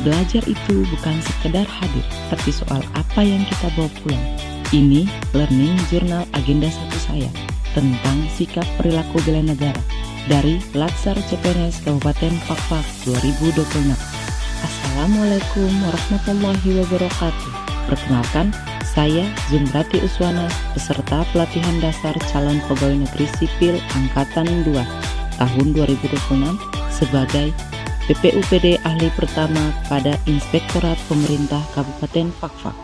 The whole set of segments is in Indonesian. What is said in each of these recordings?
Belajar itu bukan sekedar hadir, tapi soal apa yang kita bawa pulang. Ini Learning Journal Agenda 1 saya tentang sikap perilaku bela negara dari Latsar CPNS Kabupaten Fakfak 2026. Assalamualaikum warahmatullahi wabarakatuh. Perkenalkan, saya Zumrati Uswana, peserta pelatihan dasar calon pegawai negeri sipil Angkatan 2 tahun 2026 sebagai PPUPD ahli pertama pada Inspektorat Pemerintah Kabupaten Fakfak.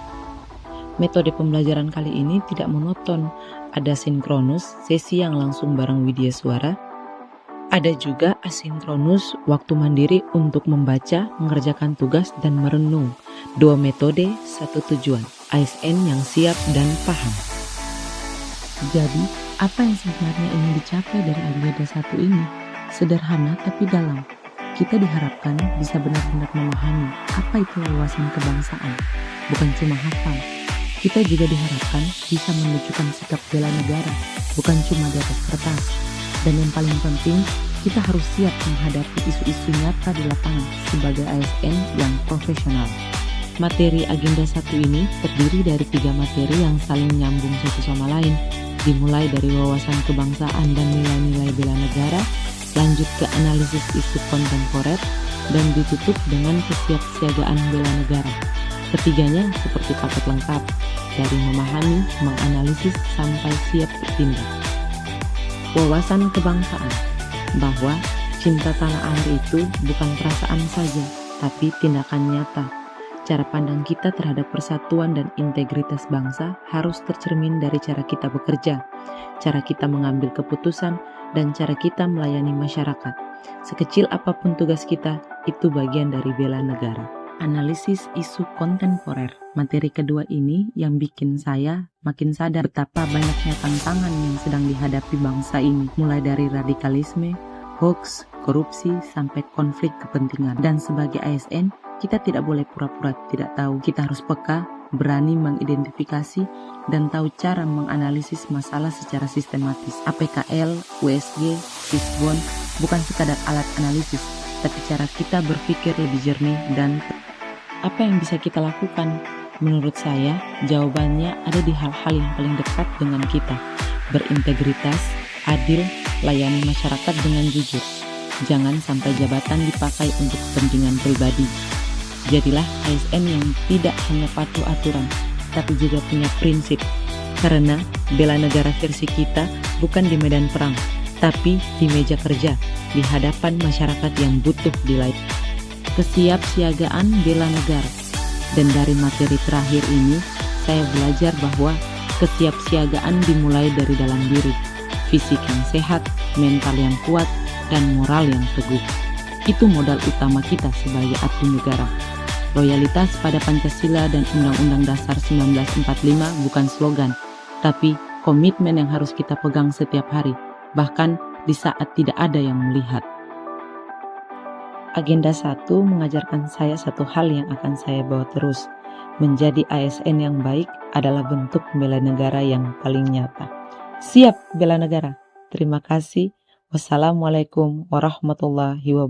Metode pembelajaran kali ini tidak monoton, ada sinkronus, sesi yang langsung bareng widya suara, ada juga asinkronus, waktu mandiri untuk membaca, mengerjakan tugas, dan merenung. Dua metode, satu tujuan, ASN yang siap dan paham. Jadi, apa yang sebenarnya ingin dicapai dari agenda 1 ini? Sederhana tapi dalam. Kita diharapkan bisa benar-benar memahami apa itu wawasan kebangsaan, bukan cuma hafal. Kita juga diharapkan bisa menunjukkan sikap bela negara, bukan cuma di atas kertas. Dan yang paling penting, kita harus siap menghadapi isu-isu nyata di lapangan sebagai ASN yang profesional. Materi agenda 1 ini terdiri dari 3 materi yang saling nyambung satu sama lain, dimulai dari wawasan kebangsaan dan nilai-nilai bela negara, lanjut ke analisis isu kontemporer, dan ditutup dengan kesiapsiagaan bela negara. Ketiganya seperti paket lengkap, dari memahami, menganalisis, sampai siap bertindak. Wawasan kebangsaan, bahwa cinta tanah air itu bukan perasaan saja, tapi tindakan nyata. Cara pandang kita terhadap persatuan dan integritas bangsa harus tercermin dari cara kita bekerja, cara kita mengambil keputusan, dan cara kita melayani masyarakat. Sekecil apapun tugas kita, itu bagian dari bela negara. Analisis isu kontemporer. Materi kedua ini yang bikin saya makin sadar betapa banyaknya tantangan yang sedang dihadapi bangsa ini, mulai dari radikalisme, hoax, korupsi, sampai konflik kepentingan. Dan sebagai ASN, kita tidak boleh pura-pura tidak tahu. Kita harus peka, berani mengidentifikasi, dan tahu cara menganalisis masalah secara sistematis. APKL, USG, Sisbon bukan sekadar alat analisis, tapi cara kita berpikir lebih jernih. Dan apa yang bisa kita lakukan? Menurut saya, jawabannya ada di hal-hal yang paling dekat dengan kita. Berintegritas, adil, layani masyarakat dengan jujur. Jangan sampai jabatan dipakai untuk kepentingan pribadi. Jadilah ASN yang tidak hanya patuh aturan, tapi juga punya prinsip. Karena bela negara versi kita bukan di medan perang, tapi di meja kerja, di hadapan masyarakat yang butuh dilayani. Kesiapsiagaan bela negara. Dan dari materi terakhir ini, saya belajar bahwa kesiapsiagaan dimulai dari dalam diri. Fisik yang sehat, mental yang kuat, dan moral yang teguh. Itu modal utama kita sebagai abdi negara. Loyalitas pada Pancasila dan Undang-Undang Dasar 1945 bukan slogan, tapi komitmen yang harus kita pegang setiap hari, bahkan di saat tidak ada yang melihat. Agenda 1 mengajarkan saya satu hal yang akan saya bawa terus. Menjadi ASN yang baik adalah bentuk bela negara yang paling nyata. Siap bela negara. Terima kasih. Wassalamualaikum warahmatullahi wabarakatuh.